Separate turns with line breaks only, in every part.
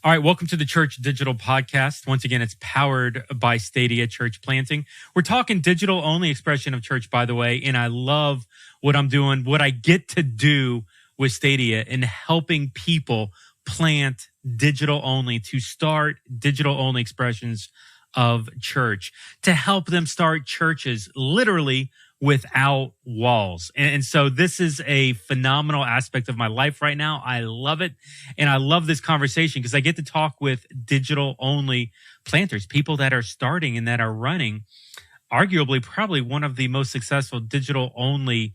All right, welcome to the Church.digital podcast. Once again, it's powered by Stadia Church Planting. We're talking digital-only expression of church, by the way, and I love what I'm doing, what I get to do with Stadia in helping people plant digital-only, to start digital-only expressions of church, to help them start churches literally without walls. And so this is a phenomenal aspect of my life right now. I love it. And I love this conversation because I get to talk with digital only planters, people that are starting and that are running arguably probably one of the most successful digital only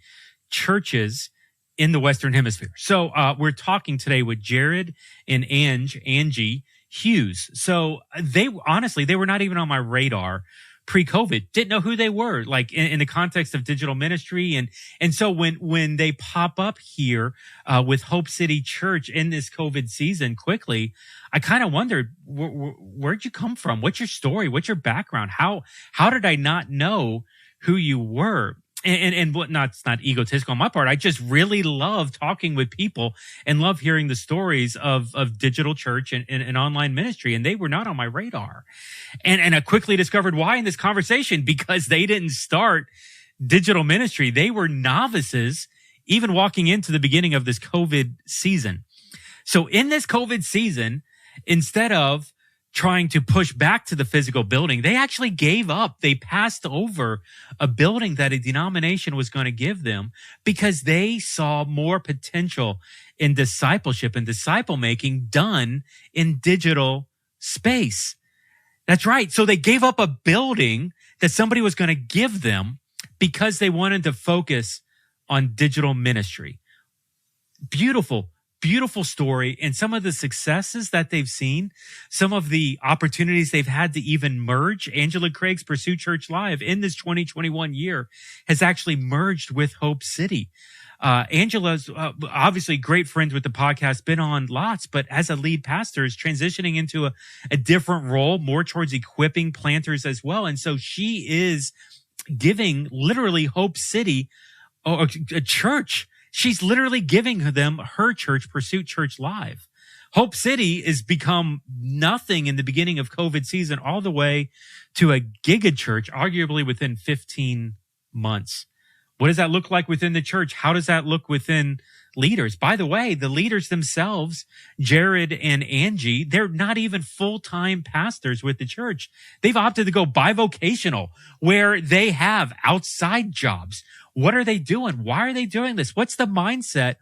churches in the Western Hemisphere. So we're talking today with Jared and Angie Hughes. So they were not even on my radar pre-COVID, didn't know who they were, like in the context of digital ministry. And so when they pop up here with Hope City Church in this COVID season quickly, I kind of wondered, where'd you come from? What's your story? What's your background? How did I not know who you were? And what not, it's not egotistical on my part. I just really love talking with people and love hearing the stories of digital church and online ministry. And they were not on my radar. And I quickly discovered why in this conversation, because they didn't start digital ministry. They were novices, even walking into the beginning of this COVID season. So in this COVID season, instead of trying to push back to the physical building, they actually gave up. They passed over a building that a denomination was going to give them because they saw more potential in discipleship and disciple making done in digital space. That's right. So they gave up a building that somebody was going to give them because they wanted to focus on digital ministry. Beautiful story, and some of the successes that they've seen, some of the opportunities they've had to even merge. Angela Craig's Pursue Church Live in this 2021 year has actually merged with Hope City. Angela's obviously great friends with the podcast, been on lots, but as a lead pastor is transitioning into a different role, more towards equipping planters as well. And so she is giving literally Hope City a church. She's literally giving them her church, Pursuit Church Live. Hope City has become nothing in the beginning of COVID season, all the way to a giga church, arguably within 15 months. What does that look like within the church? How does that look within leaders? By the way, the leaders themselves, Jared and Angie, they're not even full-time pastors with the church. They've opted to go bivocational, where they have outside jobs. What are they doing? Why are they doing this? What's the mindset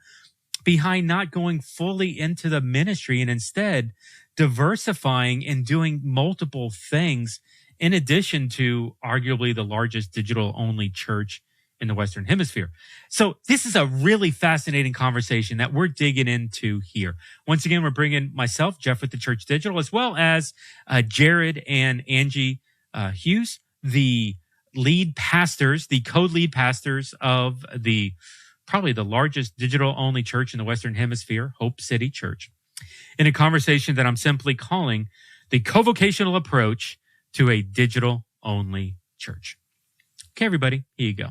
behind not going fully into the ministry and instead diversifying and doing multiple things in addition to arguably the largest digital-only church in the Western Hemisphere? So this is a really fascinating conversation that we're digging into here. Once again, we're bringing myself, Jeff with the Church Digital, as well as Jared and Angie Hughes, the lead pastors, the co-lead pastors of probably the largest digital-only church in the Western Hemisphere, Hope City Church, in a conversation that I'm simply calling the co-vocational approach to a digital-only church. Okay, everybody, here you go.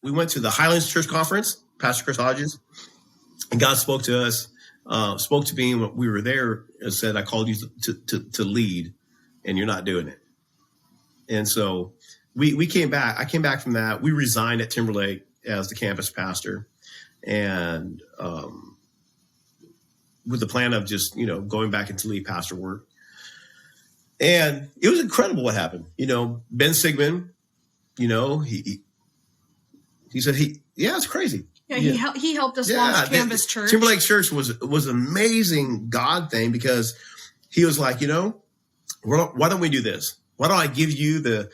We went to the Highlands Church Conference, Pastor Chris Hodges, and God spoke to us, spoke to me when we were there and said, I called you to lead, and you're not doing it. And so we came back. I came back from that. We resigned at Timberlake as the campus pastor, and with the plan of just, going back into lead pastor work. And it was incredible what happened. Ben Sigmund, he said, it's crazy.
Yeah, he helped us launch Canvas Church.
Timberlake Church was an amazing God thing, because he was like, why don't we do this? Why don't I give you the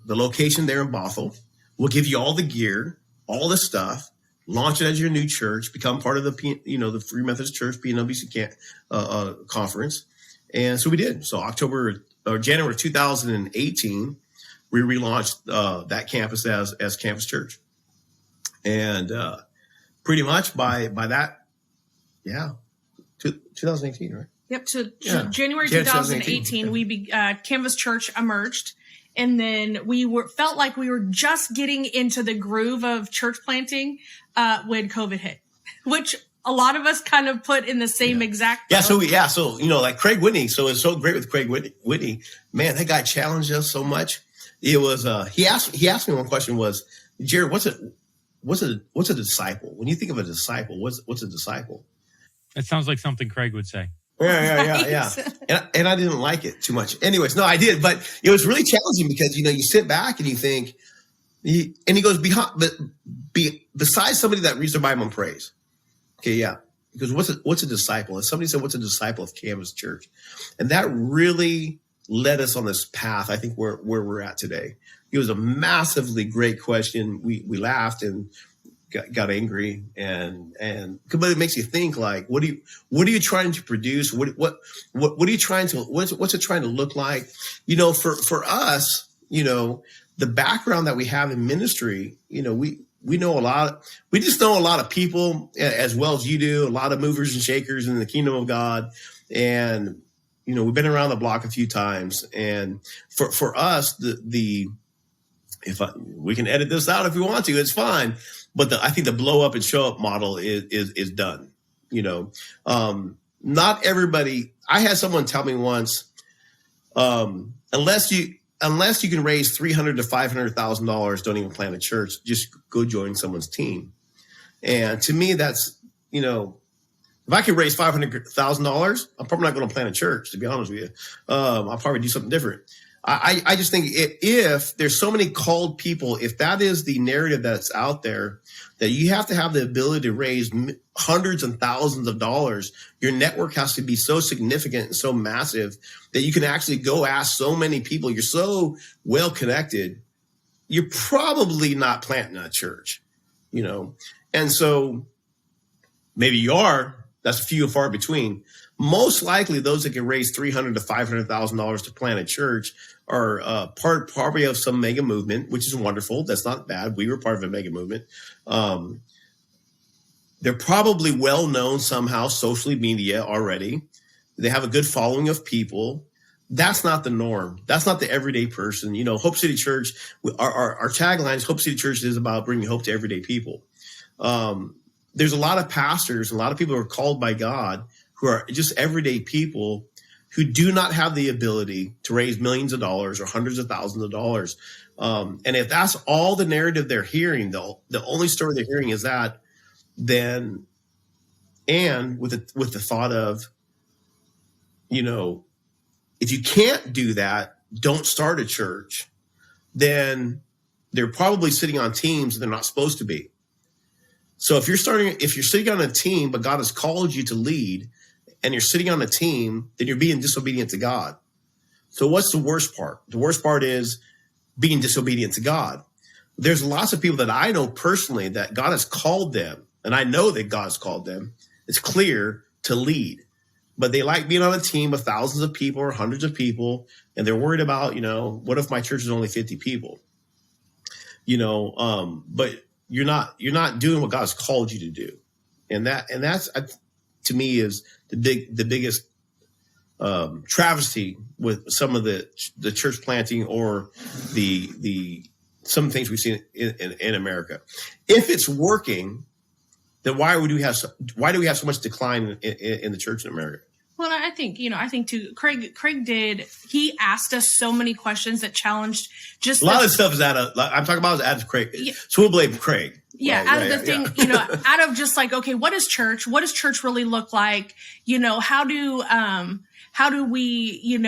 location there in Bothell? We'll give you all the gear, all the stuff, launch it as your new church, become part of the the Free Methodist Church PNWC conference. And so we did. So January 2018, we relaunched that campus as Campus Church. And pretty much by that, 2018, right?
Yep. To January 2018, Canvas Church emerged, and then felt like we were just getting into the groove of church planting when COVID hit, which a lot of us kind of put in the same exact.
So like Craig Whitney. So it's so great with Craig Whitney. Man, that guy challenged us so much. It was he asked me one question was, Jared, what's a disciple? When you think of a disciple, what's a disciple?
It sounds like something Craig would say.
Yeah. And I didn't like it too much. Anyways, no, I did, but it was really challenging because you sit back and you think, and he goes besides somebody that reads the Bible and prays. Okay, yeah. Because what's a disciple? And somebody said, what's a disciple of Canvas Church? And that really led us on this path, I think, where we're at today. It was a massively great question. We laughed and got angry, but it makes you think, like, what are you trying to produce? What are you trying to, what's it trying to look like? For us, the background that we have in ministry, we know a lot. We just know a lot of people as well as you do, a lot of movers and shakers in the kingdom of God. And, we've been around the block a few times. And for us, we can edit this out if we want to, it's fine. But I think the blow up and show up model is done. Not everybody. I had someone tell me once, unless you can raise $300,000 to $500,000, don't even plant a church. Just go join someone's team. And to me, that's if I could raise $500,000, I'm probably not going to plant a church. To be honest with you, I'll probably do something different. I just think if there's so many called people, if that is the narrative that's out there, that you have to have the ability to raise hundreds and thousands of dollars, your network has to be so significant and so massive that you can actually go ask so many people. You're so well connected. You're probably not planting a church, and so maybe you are. That's few and far between. Most likely, those that can raise $300,000 to $500,000 to plant a church are probably of some mega movement, which is wonderful. That's not bad. We were part of a mega movement. They're probably well known somehow, socially media already. They have a good following of people. That's not the norm. That's not the everyday person. Hope City Church, our tagline is Hope City Church is about bringing hope to everyday people. There's a lot of pastors, a lot of people who are called by God who are just everyday people who do not have the ability to raise millions of dollars or hundreds of thousands of dollars. And if that's all the narrative they're hearing, the only story they're hearing is that, then, and with the thought of, if you can't do that, don't start a church, then they're probably sitting on teams they're not supposed to be. So if you're sitting on a team, but God has called you to lead, and you're sitting on a team, then you're being disobedient to God. So what's the worst part? The worst part is being disobedient to God. There's lots of people that I know personally that God has called them, and I know that God has called them. It's clear to lead, but they like being on a team of thousands of people or hundreds of people, and they're worried about, what if my church is only 50 people? But you're not doing what God's called you to do, and that's to me is the biggest travesty with some of the church planting or some things we've seen in America. If it's working, then why do we have so much decline in the church in America?
Well, I think too, Craig he asked us so many questions that challenged just
a lot of stuff is I'm talking about out of Craig. Yeah. So we'll blame Craig.
Yeah. Out of the thing, out of just like, okay, what is church? What does church really look like? How do we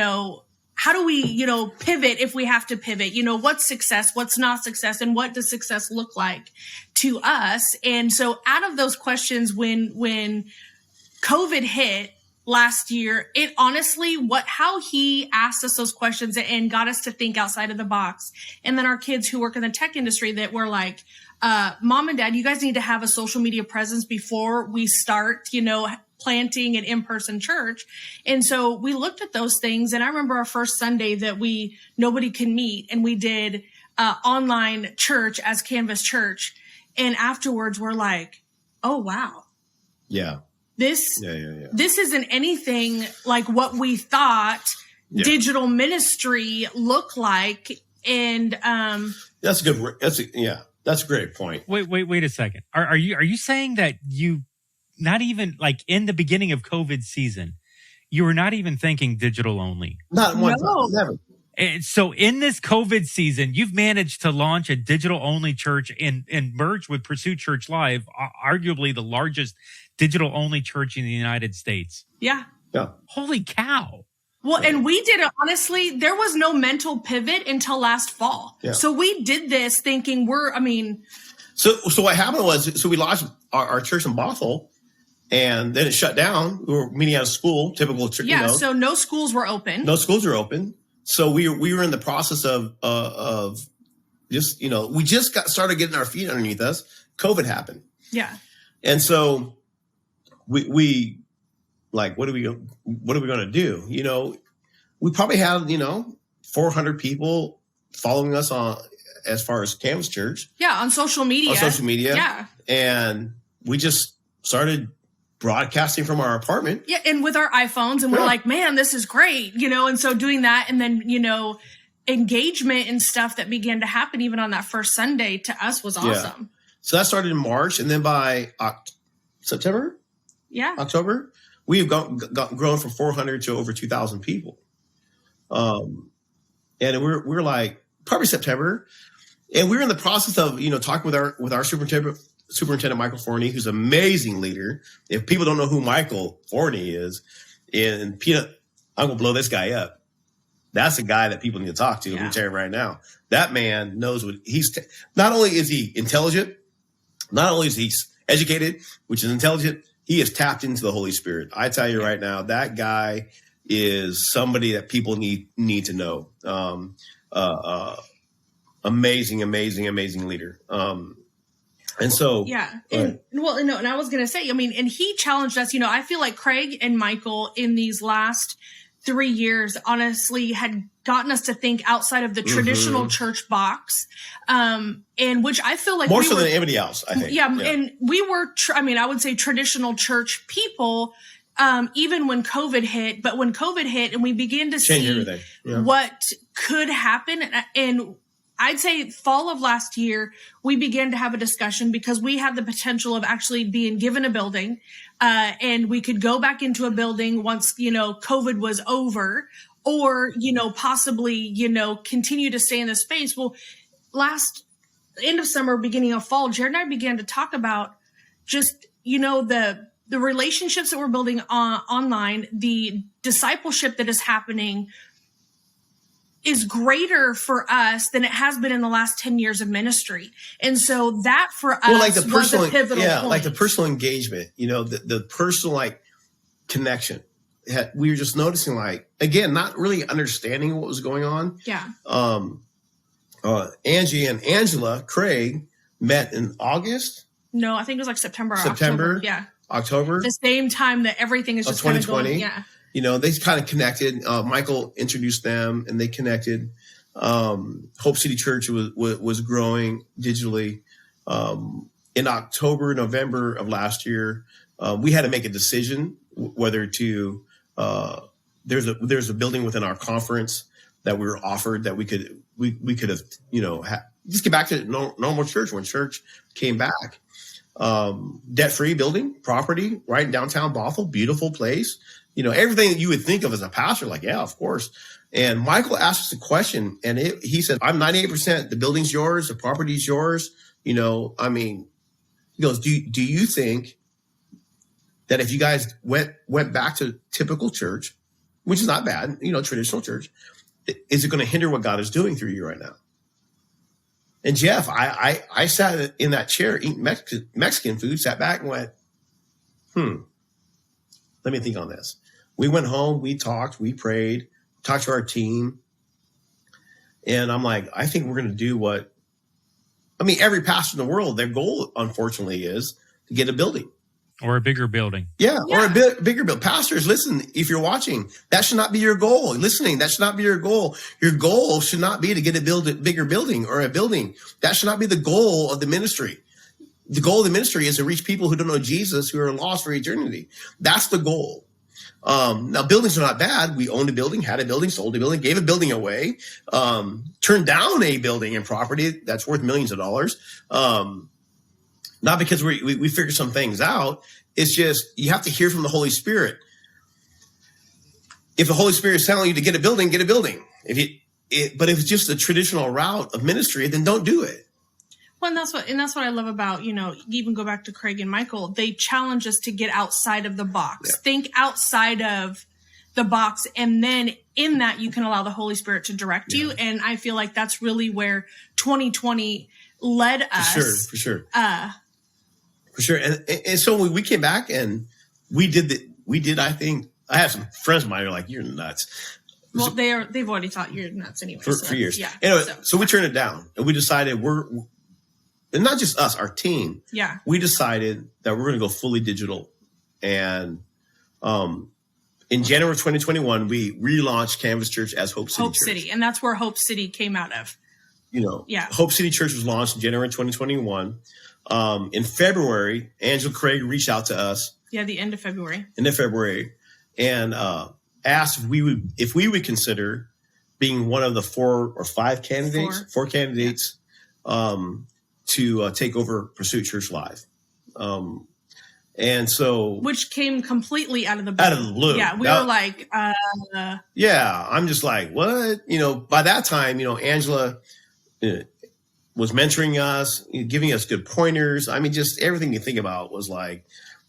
pivot if we have to pivot? What's success? What's not success? And what does success look like to us? And so out of those questions, when COVID hit last year, it honestly, how he asked us those questions and got us to think outside of the box. And then our kids who work in the tech industry that were like, Mom and Dad, you guys need to have a social media presence before we start, planting an in-person church. And so we looked at those things. And I remember our first Sunday that nobody can meet, and we did online church as Canvas Church. And afterwards we're like, oh, wow.
Yeah.
This isn't anything like what we thought digital ministry looked like. And
that's a great point.
Wait a second. Are you saying that you not even like in the beginning of COVID season, you were not even thinking digital only.
Not one time, never.
And so in this COVID season, you've managed to launch a digital only church and merge with Pursuit Church Live, arguably the largest digital only church in the United States.
Yeah.
Holy cow.
Well, and we did it, honestly, there was no mental pivot until last fall.
Yeah.
So we did this thinking
So what happened was, we launched our church in Bothell, and then it shut down. We were meeting out of school, typical church.
Yeah, so no schools were open.
No schools were open. So we were in the process of just, we just started getting our feet underneath us. COVID happened.
Yeah.
And so we like, what are we going to do? We probably had, 400 people following us as far as Canvas Church.
Yeah. On social media.
Yeah. And we just started broadcasting from our apartment.
Yeah. And with our iPhones, and we're like, man, this is great. And so doing that, and then, engagement and stuff that began to happen even on that first Sunday to us was awesome.
Yeah. So that started in March, and then by October, we have grown from 400 to over 2,000 people. And we're like probably September, and we're in the process of talking with our superintendent Michael Forney, who's an amazing leader. If people don't know who Michael Forney is, and Peanut, I'm gonna blow this guy up. That's a guy that people need to talk to. I'm telling you right now, that man knows what he's. Not only is he intelligent, not only is he educated, which is intelligent, he is tapped into the Holy Spirit. I tell you right now, that guy is somebody that people need to know. Amazing leader. And so,
and I was going to say, and he challenged us, I feel like Craig and Michael in these last 3 years, honestly, had gotten us to think outside of the traditional church box. And which I feel like
more so than anybody else, I think.
Yeah. And we were, I would say traditional church people, even when COVID hit, but when COVID hit and we began to see what could happen, and I'd say fall of last year, we began to have a discussion because we had the potential of actually being given a building, and we could go back into a building once, COVID was over, or, possibly, continue to stay in the space. Well, last end of summer, beginning of fall, Jared and I began to talk about just, the relationships that we're building online, the discipleship that is happening is greater for us than it has been in the last 10 years of ministry. And so that for us was a pivotal point.
Like the personal engagement, the personal connection. We were just noticing again, not really understanding what was going on.
Yeah.
Angie and Angela Craig met in August.
No, I think it was September.
October.
Yeah.
October.
The same time that everything is just
2020.
Kind of going,
they kind of connected. Michael introduced them, and they connected. Hope City Church was growing digitally. In October, November of last year, we had to make a decision whether to. There's a building within our conference that we were offered that we could have just get back to normal church when church came back. Debt-free building, property right in downtown Bothell, beautiful place. Everything that you would think of as a pastor, of course. And Michael asked us a question, and he said, I'm 98%. The building's yours. The property's yours. He goes, do you think that if you guys went back to typical church, which is not bad, traditional church, is it going to hinder what God is doing through you right now? And Jeff, I sat in that chair eating Mexican food, sat back and went, let me think on this. We went home, we talked, we prayed, talked to our team. And I'm like, I think we're going to do every pastor in the world, their goal, unfortunately, is to get a building.
Or a bigger building.
Yeah. Or a bigger building. Pastors, listen, if you're watching, that should not be your goal. Listening, that should not be your goal. Your goal should not be to get a bigger building or a building. That should not be the goal of the ministry. The goal of the ministry is to reach people who don't know Jesus, who are lost for eternity. That's the goal. Now, buildings are not bad. We owned a building, had a building, sold a building, gave a building away, turned down a building and property that's worth millions of dollars. Not because we figured some things out. It's just, you have to hear from the Holy Spirit. If the Holy Spirit is telling you to get a building, get a building. But if it's just a traditional route of ministry, then don't do it.
Well, and that's what I love about, even go back to Craig and Michael, they challenge us to get outside of the box, think outside of the box. And then in that, you can allow the Holy Spirit to direct you. And I feel like that's really where 2020 led us.
For sure. And so we came back and we did, I think, I have some friends of mine who are like, you're nuts.
Well, they've already thought you're nuts anyway.
For years.
Yeah.
Anyway, so we turned it down and we decided and not just us, our team.
Yeah.
We decided that we're going to go fully digital. And in January of 2021, we relaunched Canvas Church as Hope City Church.
And that's where Hope City came out of.
Hope City Church was launched in January 2021. In February, Angela Craig reached out to us.
Yeah, the end of February.
And asked if we would consider being one of the four candidates to take over Pursuit Church Live. And so,
which came completely out of the blue. Yeah, we were like,
yeah, I'm just like, what? By that time, Angela was mentoring us, giving us good pointers. I mean, just everything you think about was like,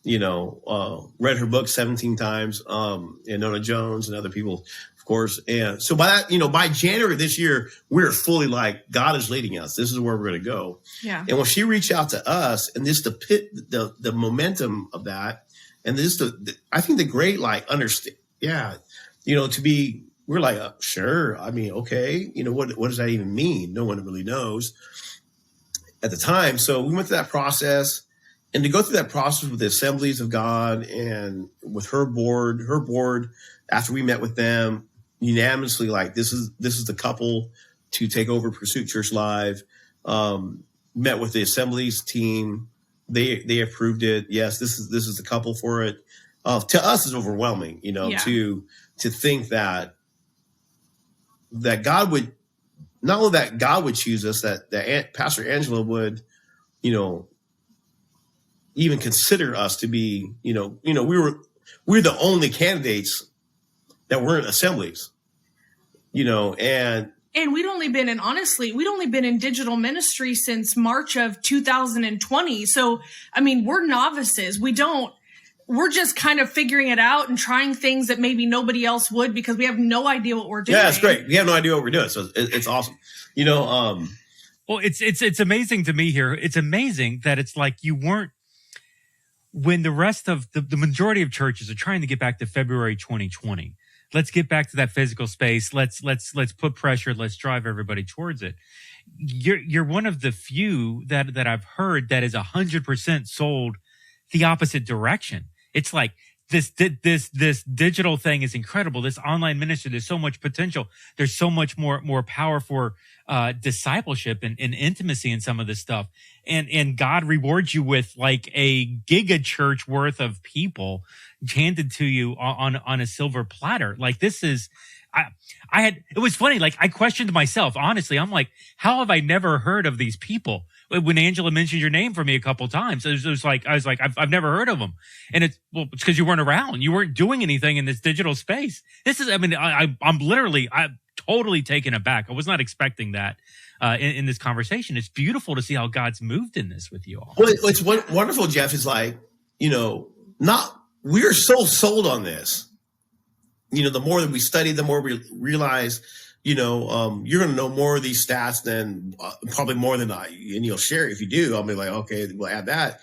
read her book 17 times, and Nona Jones and other people, of course. And so by that, by January this year, we're fully like, God is leading us. This is where we're going to go.
Yeah.
And when she reached out to us, and this, the momentum of that, and this, I think the great, understand, we're like, sure. I mean, okay. What does that even mean? No one really knows at the time. So we went through that process. And to go through that process with the Assemblies of God and with her board, after we met with them, unanimously, like, this is the couple to take over Pursuit Church Live. Met with the Assemblies team. They approved it. Yes, this is the couple for it. To us, is overwhelming, to think that God would, not only that God would choose us, that Pastor Angela would, even consider us to be, we're the only candidates that weren't Assemblies,
and we'd only been in digital ministry since March of 2020. So, I mean, we're novices. We're just kind of figuring it out and trying things that maybe nobody else would, because we have no idea what we're doing.
Yeah, it's great. We have no idea what we're doing. So it's awesome.
Well, it's amazing to me here. It's amazing that it's like you weren't, when the rest of the majority of churches are trying to get back to February 2020, let's get back to that physical space. Let's put pressure. Let's drive everybody towards it. You're one of the few that I've heard that is 100% sold the opposite direction. It's like this digital thing is incredible. This online ministry, there's so much potential. There's so much more power for discipleship and intimacy in some of this stuff. And God rewards you with like a giga church worth of people handed to you on a silver platter. Like, this is, it was funny. Like, I questioned myself, honestly. I'm like, how have I never heard of these people? When Angela mentioned your name for me a couple times, it was like, I was like, I've never heard of them. And it's because you weren't around. You weren't doing anything in this digital space. This is, I mean, I'm totally taken aback. I was not expecting that in this conversation. It's beautiful to see how God's moved in this with you all.
Well, it's wonderful, Jeff, is like, we're so sold on this. The more that we study, the more we realize, you're going to know more of these stats than probably more than I, and you'll share it. If you do, I'll be like, okay, we'll add that.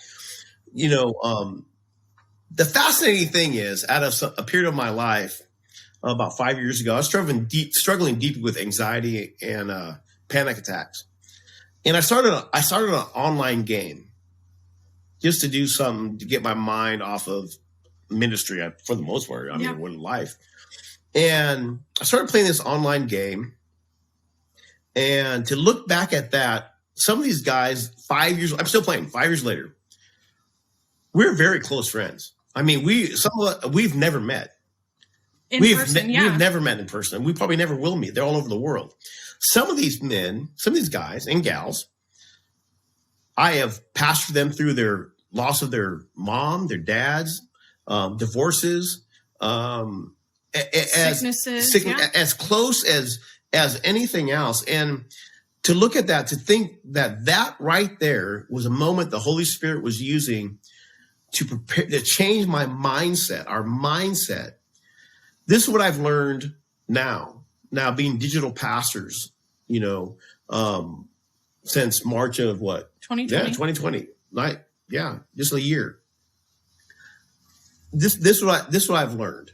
The fascinating thing is, out of a period of my life, about 5 years ago, I was struggling deeply with anxiety and panic attacks, and I started an online game just to do something to get my mind off of ministry. For the most part, with life. And I started playing this online game, and to look back at that, some of these guys, I'm still playing 5 years later. We're very close friends. I mean, we've never met. We've never met in person. And we probably never will meet. They're all over the world. Some of these men, some of these guys and gals, I have pastored them through their loss of their mom, their dads, divorces,
sicknesses,
as close as anything else. And to look at that, to think that right there was a moment the Holy Spirit was using to prepare, to change my mindset, our mindset. This is what I've learned now being digital pastors, since March of what?
2020.
Yeah, 2020. Just a year. This is what I've learned.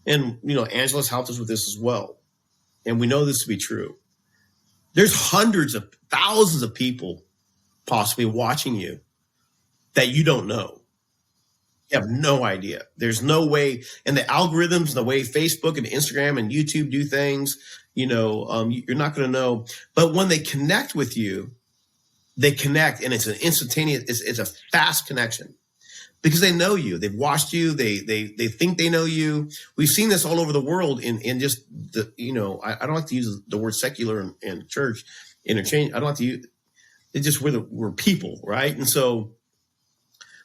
And, Angela's helped us with this as well. And we know this to be true. There's hundreds of thousands of people possibly watching you that you don't know. You have no idea. There's no way. And the algorithms, the way Facebook and Instagram and YouTube do things, you're not going to know. But when they connect with you, they connect, and it's an instantaneous, it's a fast connection. Because they know you, they've watched you, they think they know you. We've seen this all over the world in just the, I don't like to use the word secular and church interchange. I don't like to use, it's just we're people, right? And so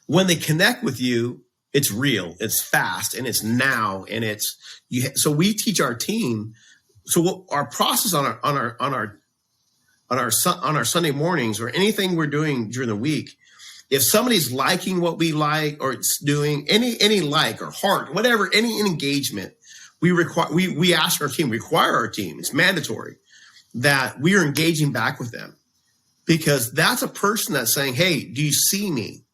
when they connect with you, it's real, it's fast, and it's now, and so we teach our team. So what our process on our Sunday mornings, or anything we're doing during the week, if somebody's liking what we like, or it's doing any like or heart, whatever, any engagement, we ask our team, require our team, it's mandatory that we are engaging back with them, because that's a person that's saying, hey, do you see me?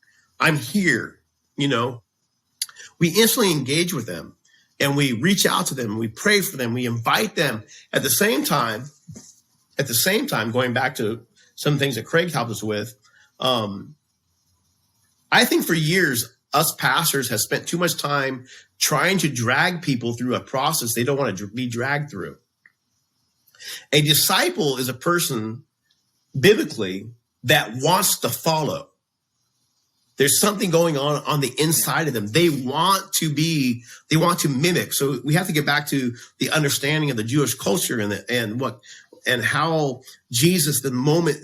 I'm here. We instantly engage with them, and we reach out to them, and we pray for them, we invite them. At the same time, going back to some things that Craig helped us with, I think for years, us pastors have spent too much time trying to drag people through a process they don't want to be dragged through. A disciple is a person, biblically, that wants to follow. There's something going on the inside of them. They want to mimic. So we have to get back to the understanding of the Jewish culture and how Jesus,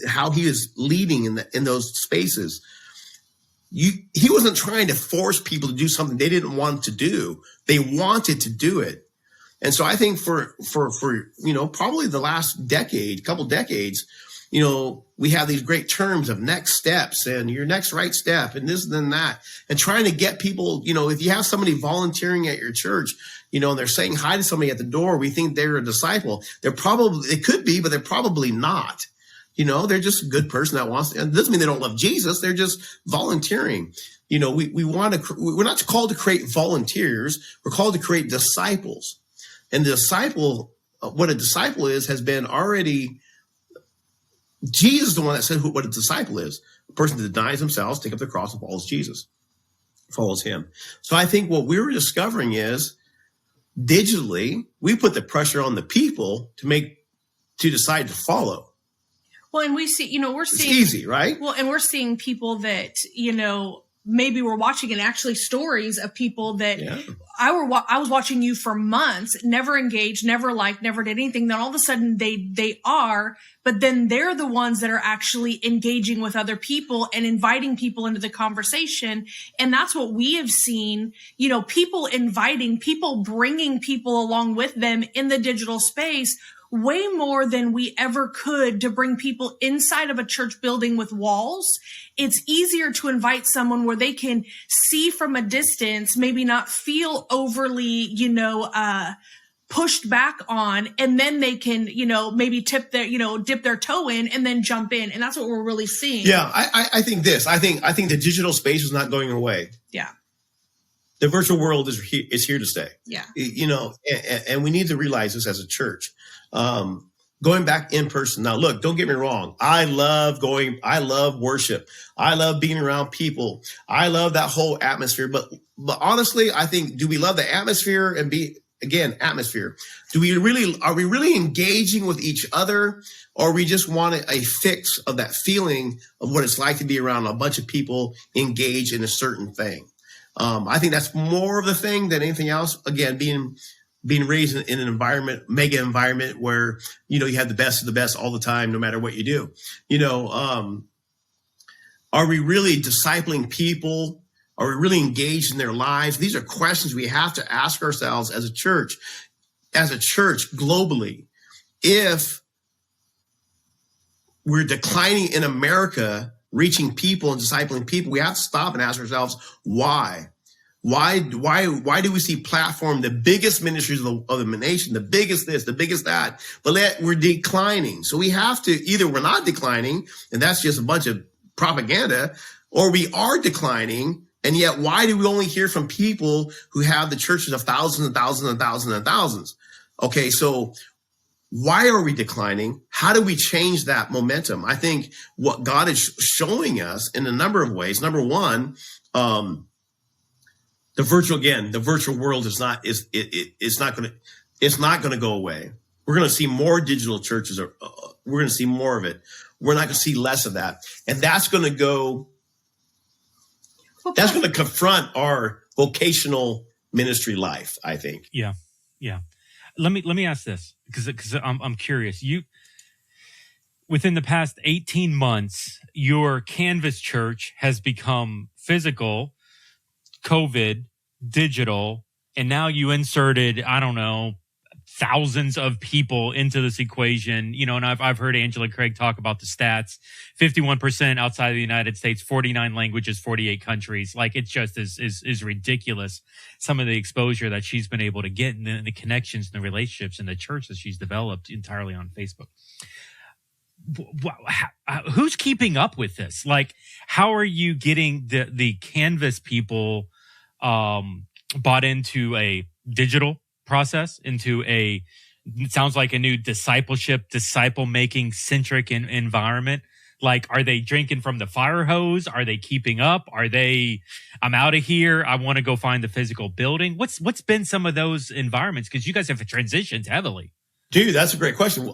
how he is leading in those spaces. He wasn't trying to force people to do something they didn't want to do. They wanted to do it. And so I think for probably the last couple decades, we have these great terms of next steps and your next right step and this and then that, and trying to get people, if you have somebody volunteering at your church, and they're saying hi to somebody at the door, we think they're a disciple. It could be, but they're probably not. They're just a good person that wants to, and it doesn't mean they don't love Jesus. They're just volunteering. We're not called to create volunteers. We're called to create disciples. And what a disciple has been already, Jesus is the one that said what a disciple is. A person that denies themselves, take up their cross, and follows Jesus, follows him. So I think what we were discovering is, digitally, we put the pressure on the people to decide to follow.
Well, and we see, we're seeing,
it's easy, right?
Well, and we're seeing people that, maybe we're watching, and actually stories of people that I was watching you for months, never engaged, never liked, never did anything. Then all of a sudden they are, but then they're the ones that are actually engaging with other people and inviting people into the conversation. And that's what we have seen, people inviting, people bringing people along with them in the digital space, way more than we ever could to bring people inside of a church building with walls. It's easier to invite someone where they can see from a distance, maybe not feel overly, pushed back on, and then they can, maybe dip their toe in and then jump in. And that's what we're really seeing.
Yeah. I think the digital space is not going away.
Yeah.
The virtual world is here to stay.
Yeah.
And we need to realize this as a church. Going back in person. Now, look, don't get me wrong. I love worship. I love being around people. I love that whole atmosphere. But honestly, I think, do we love the atmosphere atmosphere? Are we really engaging with each other, or we just want a fix of that feeling of what it's like to be around a bunch of people engaged in a certain thing? I think that's more of the thing than anything else. Again, being raised in an mega environment where, you have the best of the best all the time, no matter what you do. Are we really discipling people? Are we really engaged in their lives? These are questions we have to ask ourselves as a church globally. If we're declining in America, reaching people and discipling people, we have to stop and ask ourselves, why? Why do we see platform the biggest ministries of the nation, the biggest this, the biggest that, but we're declining? So we have to, either we're not declining, and that's just a bunch of propaganda, or we are declining, and yet why do we only hear from people who have the churches of thousands and thousands and thousands and thousands? Okay, so why are we declining? How do we change that momentum? I think what God is showing us in a number of ways. Number one, the virtual world is not going to go away. We're going to see more digital churches. We're going to see more of it. We're not going to see less of that, and that's going to confront our vocational ministry life, I think.
Yeah. Let me ask this because I'm curious. Within the past 18 months, your Canvas church has become physical, COVID, digital, and now you inserted, I don't know, thousands of people into this equation, and I've heard Angela Craig talk about the stats, 51% outside of the United States, 49 languages, 48 countries. Like, it just is ridiculous. Some of the exposure that she's been able to get and the connections and the relationships in the church that she's developed entirely on Facebook. Who's keeping up with this? Like, how are you getting the Canvas people bought into a digital process, into it sounds like a new disciple-making centric environment? Like, are they drinking from the fire hose? Are they keeping up? I'm out of here, I want to go find the physical building? What's been some of those environments? Because you guys have transitioned heavily.
Dude, that's a great question.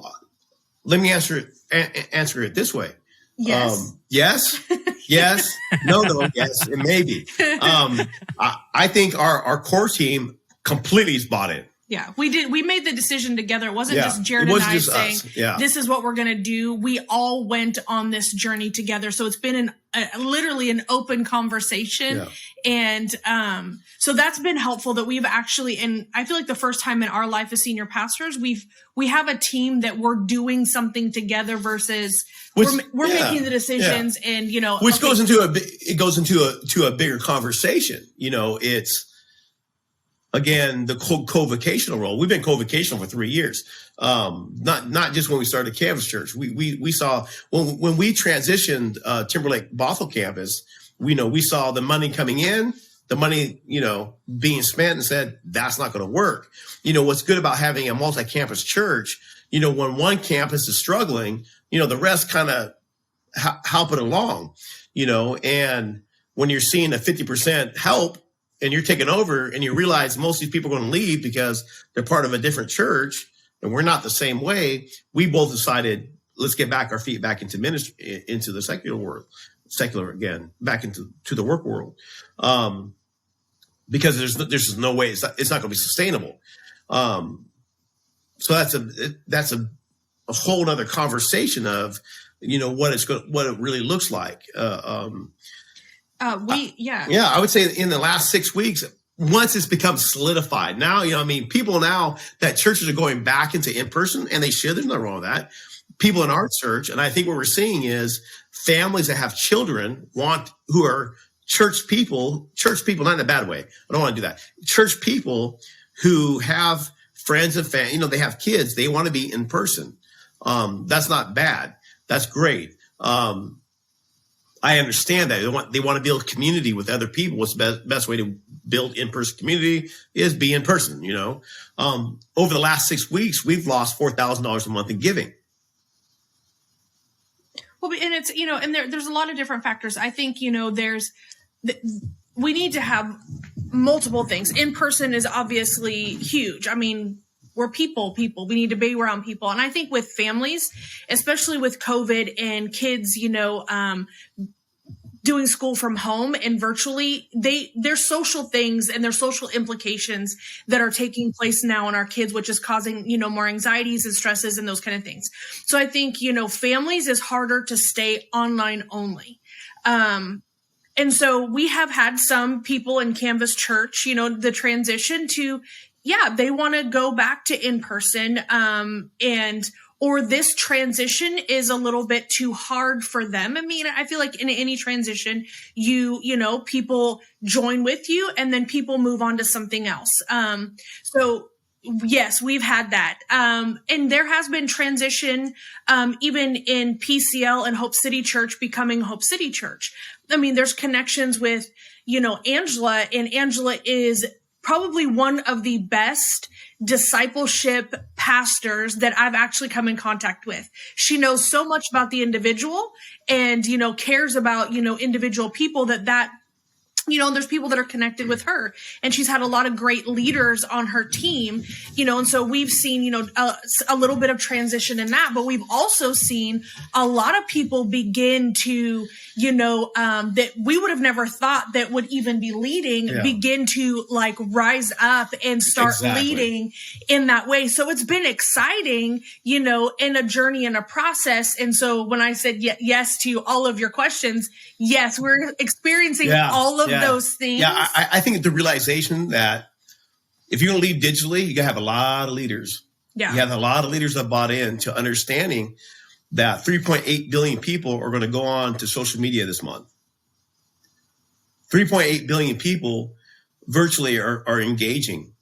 Let me answer it this way.
Yes.
Yes. Yes. No. Yes. And maybe. I think our core team completely is bought in.
Yeah, we did. We made the decision together. It wasn't just Jared and I saying, this is what we're going to do. We all went on this journey together. So it's been literally an open conversation. Yeah. And so that's been helpful that we've actually, and I feel like the first time in our life as senior pastors, we have a team that we're doing something together versus we're making the decisions and,
which goes into a bigger conversation. It's, again, the co-vocational role. We've been co-vocational for 3 years. Not just when we started Canvas Church. We saw when we transitioned Timberlake Bothell campus, we saw the money coming in, the money, being spent, and said, that's not going to work. What's good about having a multi-campus church, when one campus is struggling, the rest kind of help it along, and when you're seeing a 50% help, and you're taking over and you realize most of these people are going to leave because they're part of a different church and we're not the same way, we both decided, let's get our feet back into ministry, into the secular again, back into the work world. Because there's just no way it's not going to be sustainable. So that's a whole nother conversation of, what it really looks like. I would say in the last 6 weeks, once it's become solidified, now, people now that churches are going back into in-person, and they should, there's nothing wrong with that. People in our church, and I think what we're seeing is families that have children who are church people, not in a bad way. I don't want to do that. Church people who have friends and family, they have kids, they want to be in person. That's not bad. That's great. I understand that they want to build community with other people. What's the best way to build in-person community is be in person. Over the last 6 weeks, we've lost $4,000 a month in giving.
Well, and it's, and there's a lot of different factors. I think, we need to have multiple things. In person is obviously huge. I mean, we're people. We need to be around people. And I think with families, especially with COVID and kids, doing school from home and virtually, there's social things and there's social implications that are taking place now in our kids, which is causing, more anxieties and stresses and those kind of things. So I think, families is harder to stay online only. And so we have had some people in Canvas Church, the transition to, they want to go back to in-person, or this transition is a little bit too hard for them. I mean, I feel like in any transition, people join with you and then people move on to something else. So yes, we've had that. And there has been transition, even in PCL and Hope City Church becoming Hope City Church. I mean, there's connections with, Angela, and Angela is probably one of the best discipleship pastors that I've actually come in contact with. She knows so much about the individual and, cares about, individual people that there's people that are connected with her, and she's had a lot of great leaders on her team, and so we've seen, a little bit of transition in that, but we've also seen a lot of people begin to, that we would have never thought that would even be leading, begin to like rise up and start leading in that way. So it's been exciting, in a journey and a process. And so when I said yes to all of your questions, yes, we're experiencing all of those things.
Yeah, I think the realization that if you're going to lead digitally, you got to have a lot of leaders. Yeah. You have a lot of leaders that bought in to understanding that 3.8 billion people are going to go on to social media this month. 3.8 billion people virtually are engaging.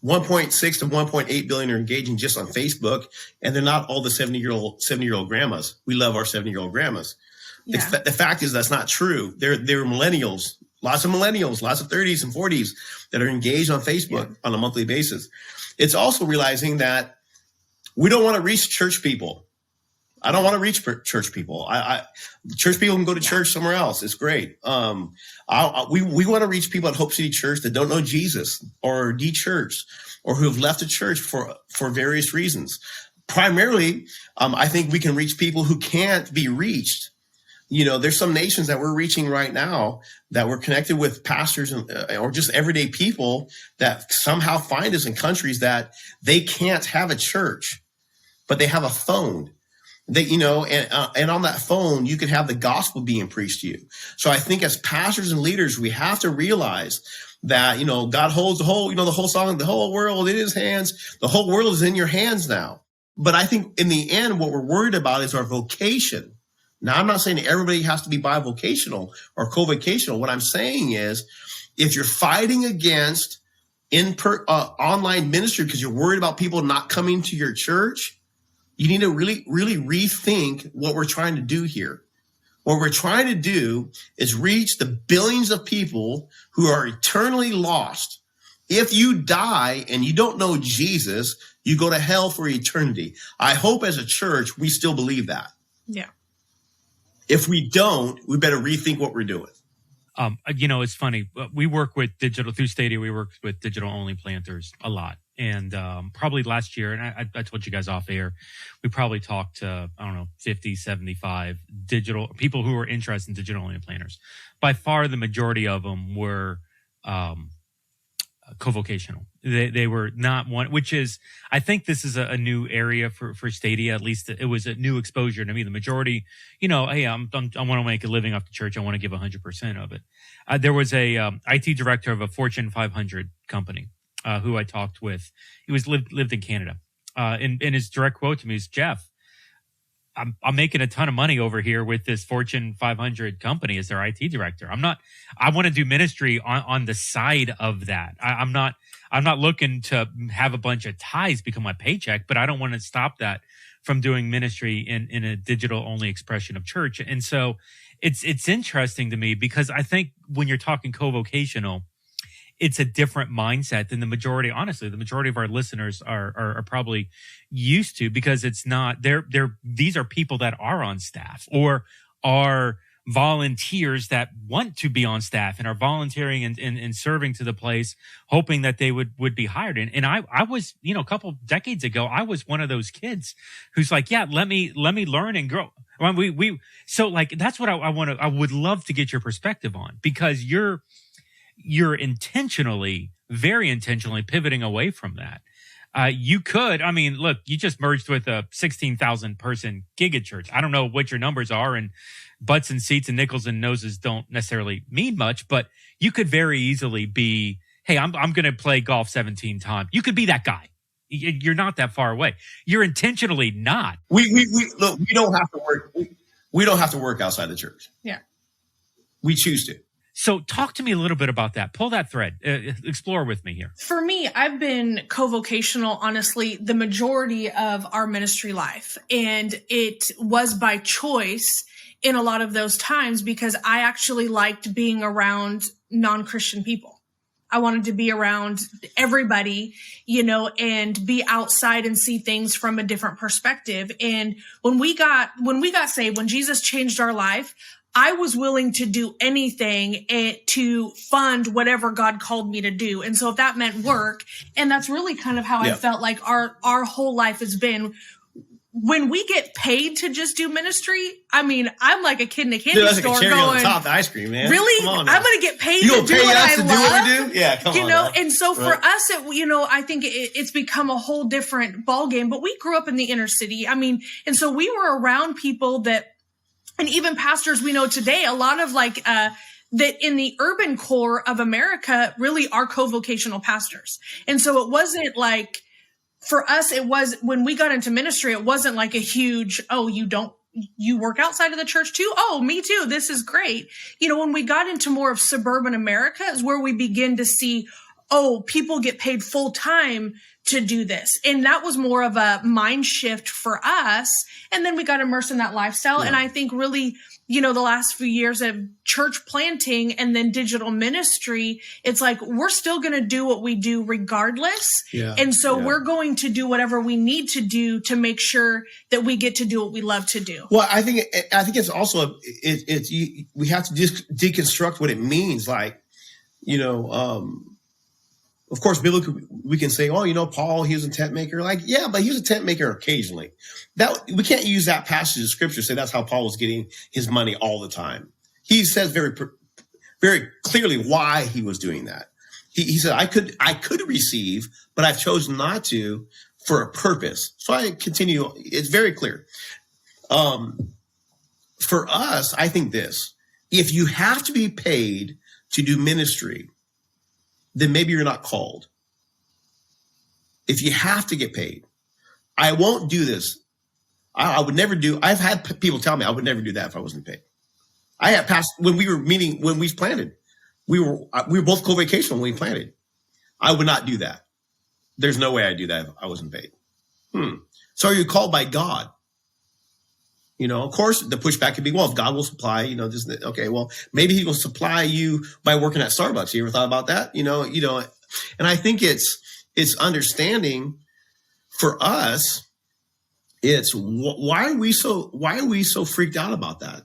1.6 to 1.8 billion are engaging just on Facebook, and they're not all the 70-year-old grandmas. We love our 70-year-old grandmas. Yeah. The fact is that's not true. They're millennials, lots of 30s and 40s that are engaged on Facebook on a monthly basis. It's also realizing that we don't want to reach church people. I don't want to reach church people. Church people can go to church somewhere else. It's great. We want to reach people at Hope City Church that don't know Jesus or de-churched or who have left the church for various reasons. Primarily, I think we can reach people who can't be reached. There's some nations that we're reaching right now that we're connected with pastors or just everyday people that somehow find us in countries that they can't have a church, but they have a phone. And on that phone, you can have the gospel being preached to you. So I think as pastors and leaders, we have to realize that, God holds the whole, the whole song, the whole world in his hands. The whole world is in your hands now. But I think in the end, what we're worried about is our vocation. Now, I'm not saying everybody has to be bivocational or co-vocational. What I'm saying is if you're fighting against online ministry because you're worried about people not coming to your church, you need to really, really rethink what we're trying to do here. What we're trying to do is reach the billions of people who are eternally lost. If you die and you don't know Jesus, you go to hell for eternity. I hope as a church, we still believe that.
Yeah.
If we don't, we better rethink what we're doing.
It's funny. We work with through Stadia, we work with digital only planters a lot. And probably last year, and I told you guys off air, we probably talked to, 50, 75 digital people who were interested in digital only planters. By far, the majority of them were co-vocational. They were not one, which is, I think this is a new area for Stadia. At least it was a new exposure to me. The majority, hey, I want to make a living off the church. I want to give 100% of it. There was a IT director of a Fortune 500 company who I talked with. He lived in Canada. And his direct quote to me is, Jeff, I'm making a ton of money over here with this Fortune 500 company as their IT director. I want to do ministry on the side of that. I'm not looking to have a bunch of ties become my paycheck, but I don't want to stop that from doing ministry in a digital only expression of church. And so it's interesting to me because I think when you're talking co-vocational, it's a different mindset than the majority. Honestly, the majority of our listeners are probably used to, because it's not, these are people that are on staff or are volunteers that want to be on staff and are volunteering and serving to the place, hoping that they would be hired. And I was, a couple decades ago, I was one of those kids who's like, yeah, let me learn and grow. So like, that's what I would love to get your perspective on, because you're intentionally, very intentionally pivoting away from that. You could, I mean, look, you just merged with a 16,000 person giga church. I don't know what your numbers are, and butts and seats and nickels and noses don't necessarily mean much, but you could very easily be, hey, I'm going to play golf 17 times. You could be that guy. You're not that far away. You're intentionally not.
We look, we don't have to work. We don't have to work outside the church.
Yeah.
We choose to.
So talk to me a little bit about that. Pull that thread. Explore with me here.
For me, I've been co-vocational, honestly, the majority of our ministry life. And it was by choice in a lot of those times because I actually liked being around non-Christian people. I wanted to be around everybody, and be outside and see things from a different perspective. And when we got saved, when Jesus changed our life, I was willing to do anything to fund whatever God called me to do. And so if that meant work, and that's really kind of how I felt like our whole life has been. When we get paid to just do ministry, I mean, I'm like a kid in a candy store
like a cherry
going,
on top of the ice cream, man.
Really? I'm going to get paid to do what I love?
What we do? Yeah, come on. Man.
And so for us, I think it's become a whole different ballgame, but we grew up in the inner city. I mean, and so we were around people that, and even pastors we know today, a lot of that in the urban core of America really are co-vocational pastors. And so it wasn't like, for us, it was when we got into ministry, it wasn't like a huge, you work outside of the church too? Oh, me too. This is great. When we got into more of suburban America is where we begin to see, people get paid full time to do this. And that was more of a mind shift for us. And then we got immersed in that lifestyle. Yeah. And I think really, the last few years of church planting and then digital ministry, it's like, we're still going to do what we do regardless. Yeah. And so we're going to do whatever we need to do to make sure that we get to do what we love to do.
Well, I think it's also, we have to just deconstruct what it means. Like, of course, biblically, we can say, Paul, he was a tent maker. Like, yeah, but he was a tent maker occasionally. We can't use that passage of scripture to say that's how Paul was getting his money all the time. He says very, very clearly why he was doing that. He said, I could receive, but I've chosen not to for a purpose. So I continue. It's very clear. For us, I think this, if you have to be paid to do ministry, then maybe you're not called. If you have to get paid, I won't do this. I would never do. I've had people tell me I would never do that if I wasn't paid. I had passed when we planted. We were both co-vocational when we planted. I would not do that. There's no way I'd do that if I wasn't paid. So are you called by God? Of course, the pushback could be, well, if God will supply, okay, well, maybe he will supply you by working at Starbucks. You ever thought about that? And I think it's understanding for us. It's why are we so freaked out about that?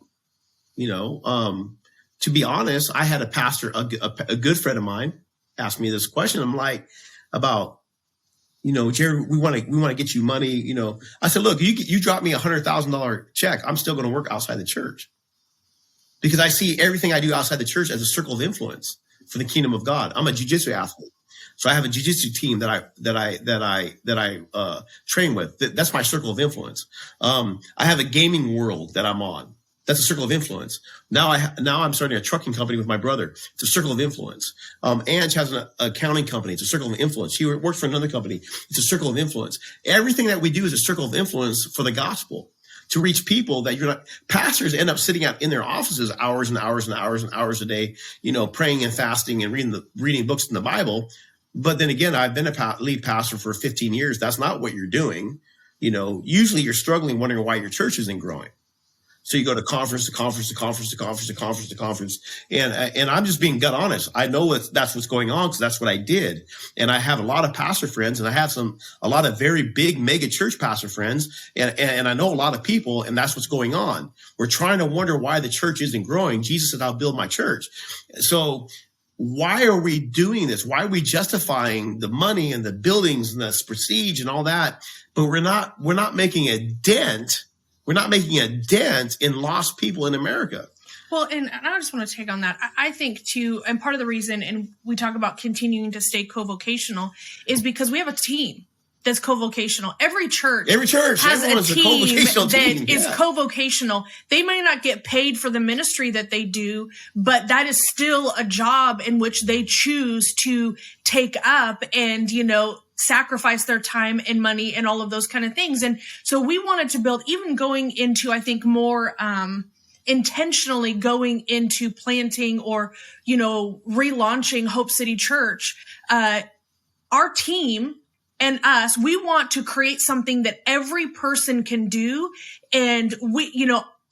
To be honest, I had a pastor, a good friend of mine asked me this question. I'm like, about, Jared, we want to get you money. I said, look, you drop me $100,000 check. I'm still going to work outside the church because I see everything I do outside the church as a circle of influence for the kingdom of God. I'm a jiu-jitsu athlete. So I have a jiu-jitsu team that I train with. That's my circle of influence. I have a gaming world that I'm on. That's a circle of influence. Now I'm starting a trucking company with my brother. It's a circle of influence. Ange has an accounting company. It's a circle of influence. He works for another company. It's a circle of influence. Everything that we do is a circle of influence for the gospel to reach people that you're not. Pastors end up sitting out in their offices hours and hours and hours and hours a day, praying and fasting and reading books in the Bible. But then again, I've been a lead pastor for 15 years. That's not what you're doing. Usually you're struggling, wondering why your church isn't growing. So you go to conference to conference to conference to conference to conference to conference. And I'm just being gut honest. I know that's what's going on because that's what I did. And I have a lot of pastor friends and I have a lot of very big mega church pastor friends. And I know a lot of people and that's what's going on. We're trying to wonder why the church isn't growing. Jesus said, I'll build my church. So why are we doing this? Why are we justifying the money and the buildings and the prestige and all that? But we're not making a dent. We're not making a dent in lost people in America.
Well, and I just want to take on that. I think too, and part of the reason, and we talk about continuing to stay co-vocational, is because we have a team. that's co-vocational. Every church
has
a team that is
yeah.
co-vocational. They may not get paid for the ministry that they do, but that is still a job in which they choose to take up and, sacrifice their time and money and all of those kind of things. And so we wanted to build, even going into, I think, more intentionally going into planting or, relaunching Hope City Church, our team and us, we want to create something that every person can do. And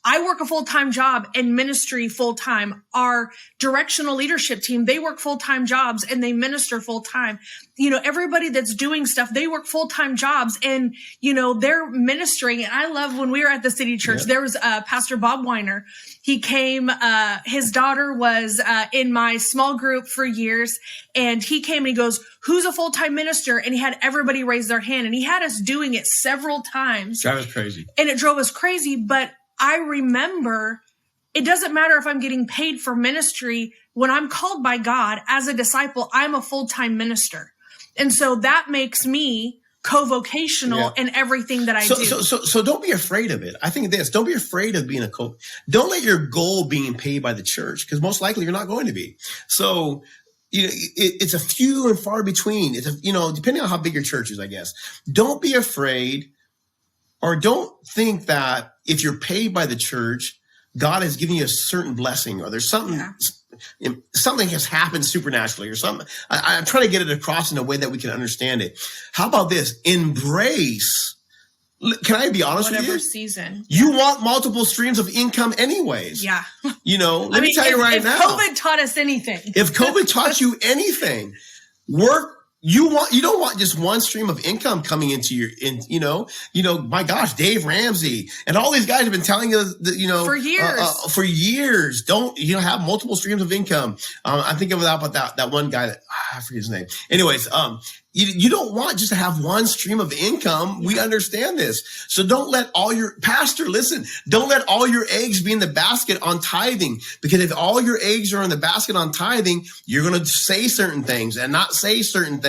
I work a full-time job and ministry full-time. Our directional leadership team, they work full-time jobs and they minister full-time. Everybody that's doing stuff, they work full-time jobs and, they're ministering. And I love when we were at the City Church, there was Pastor Bob Weiner. He came, his daughter was in my small group for years, and he came and he goes, "Who's a full-time minister?" And he had everybody raise their hand, and he had us doing it several times.
That was crazy.
And it drove us crazy. But I remember it doesn't matter if I'm getting paid for ministry. When I'm called by God as a disciple, I'm a full-time minister. And so that makes me co-vocational in everything that I do.
So don't be afraid of it. I think don't be afraid of being don't let your goal being paid by the church, because most likely you're not going to be. So, it's a few and far between. It's depending on how big your church is, I guess. Don't be afraid, or don't think that if you're paid by the church, God is giving you a certain blessing, or there's something has happened supernaturally or something. I'm trying to get it across in a way that we can understand it. How about this? Embrace. Can I be honest with you?
Whatever season.
You want multiple streams of income anyways.
Yeah.
Let me tell you right now.
If COVID taught us anything.
If COVID taught you anything, work. You don't want just one stream of income coming into my gosh, Dave Ramsey and all these guys have been telling us that, for years, don't, have multiple streams of income. I'm thinking about that one guy that I forget his name. Anyways, you don't want just to have one stream of income. We understand this. So don't let don't let all your eggs be in the basket on tithing, because if all your eggs are in the basket on tithing, you're going to say certain things and not say certain things.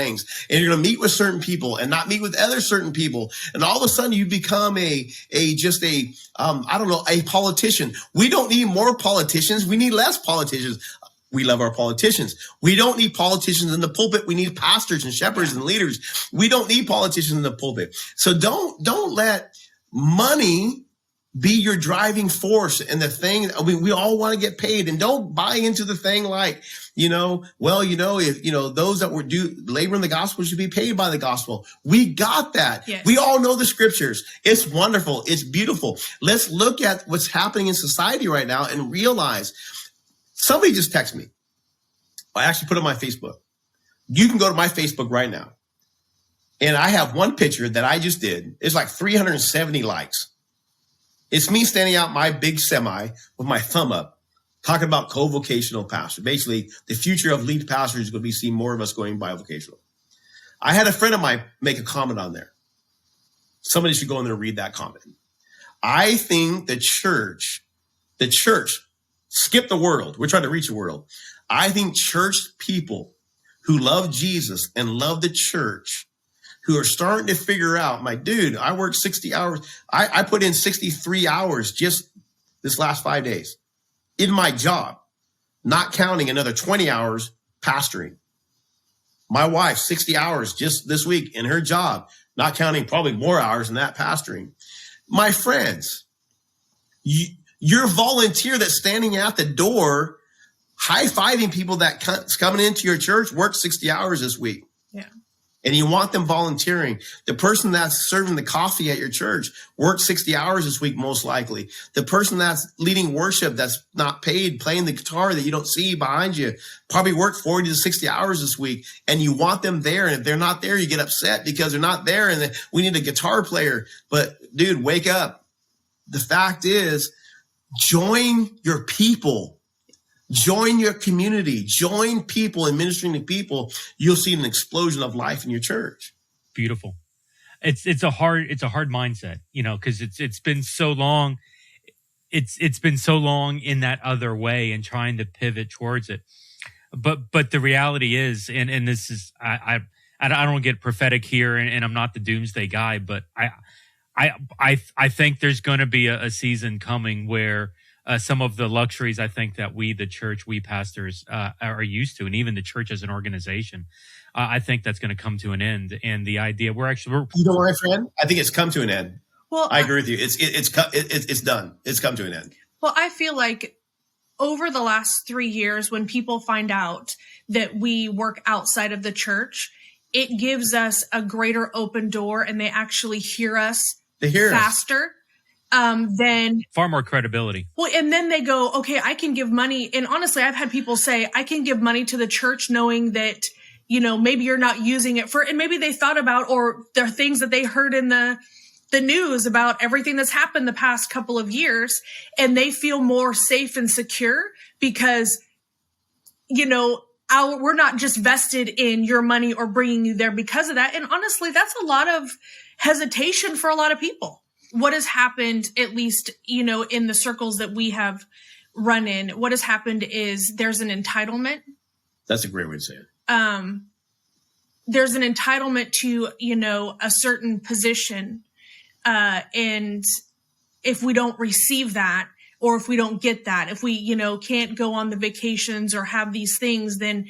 And you're going to meet with certain people and not meet with other certain people. And all of a sudden you become a politician. We don't need more politicians. We need less politicians. We love our politicians. We don't need politicians in the pulpit. We need pastors and shepherds and leaders. We don't need politicians in the pulpit. So don't let money be your driving force and the thing. We all want to get paid, and don't buy into the thing like, if those that were labor in the gospel should be paid by the gospel. We got that.
Yes.
We all know the scriptures. It's wonderful. It's beautiful. Let's look at what's happening in society right now and realize. Somebody just texted me. I actually put it on my Facebook. You can go to my Facebook right now. And I have one picture that I just did. It's like 370 likes. It's me standing out my big semi with my thumb up, talking about co-vocational pastor. Basically, the future of lead pastors is going to be seeing more of us going bivocational. I had a friend of mine make a comment on there. Somebody should go in there and read that comment. I think the church, skip the world. We're trying to reach the world. I think church people who love Jesus and love the church, who are starting to figure out, I work 60 hours. I put in 63 hours just this last 5 days in my job, not counting another 20 hours pastoring. My wife, 60 hours just this week in her job, not counting probably more hours than that pastoring. My friends, your volunteer that's standing at the door, high-fiving people that's coming into your church, worked 60 hours this week.
Yeah.
And you want them volunteering. The person that's serving the coffee at your church worked 60 hours this week, most likely. The person that's leading worship that's not paid, playing the guitar that you don't see behind you, probably worked 40 to 60 hours this week. And you want them there. And if they're not there, you get upset because they're not there. And we need a guitar player. But dude, wake up. The fact is, join your people. Join your community, join people and ministering to people. You'll see an explosion of life in your church.
Beautiful. It's a hard mindset, because it's been so long. It's been so long in that other way and trying to pivot towards it. But the reality is, and this is, I I don't get prophetic here, and I'm not the doomsday guy, but I think there's going to be a season coming where some of the luxuries I think that we pastors are used to, and even the church as an organization, I think that's going to come to an end. And the idea we're
you know what, my friend? I think it's come to an end.
Well,
I agree with you. It's done. It's come to an end.
Well, I feel like over the last 3 years, when people find out that we work outside of the church, it gives us a greater open door, and they actually hear us faster. Then
far more credibility.
Well, and then they go, okay, I can give money. And honestly, I've had people say, I can give money to the church knowing that, maybe you're not using it and maybe they thought about, or there are things that they heard in the news about everything that's happened the past couple of years, and they feel more safe and secure because, we're not just vested in your money or bringing you there because of that. And honestly, that's a lot of hesitation for a lot of people. What has happened, at least, in the circles that we have run in, what has happened is there's an entitlement.
That's a great way to say it.
There's an entitlement to, a certain position. And if we don't receive that, or if we don't get that, if we, can't go on the vacations or have these things, then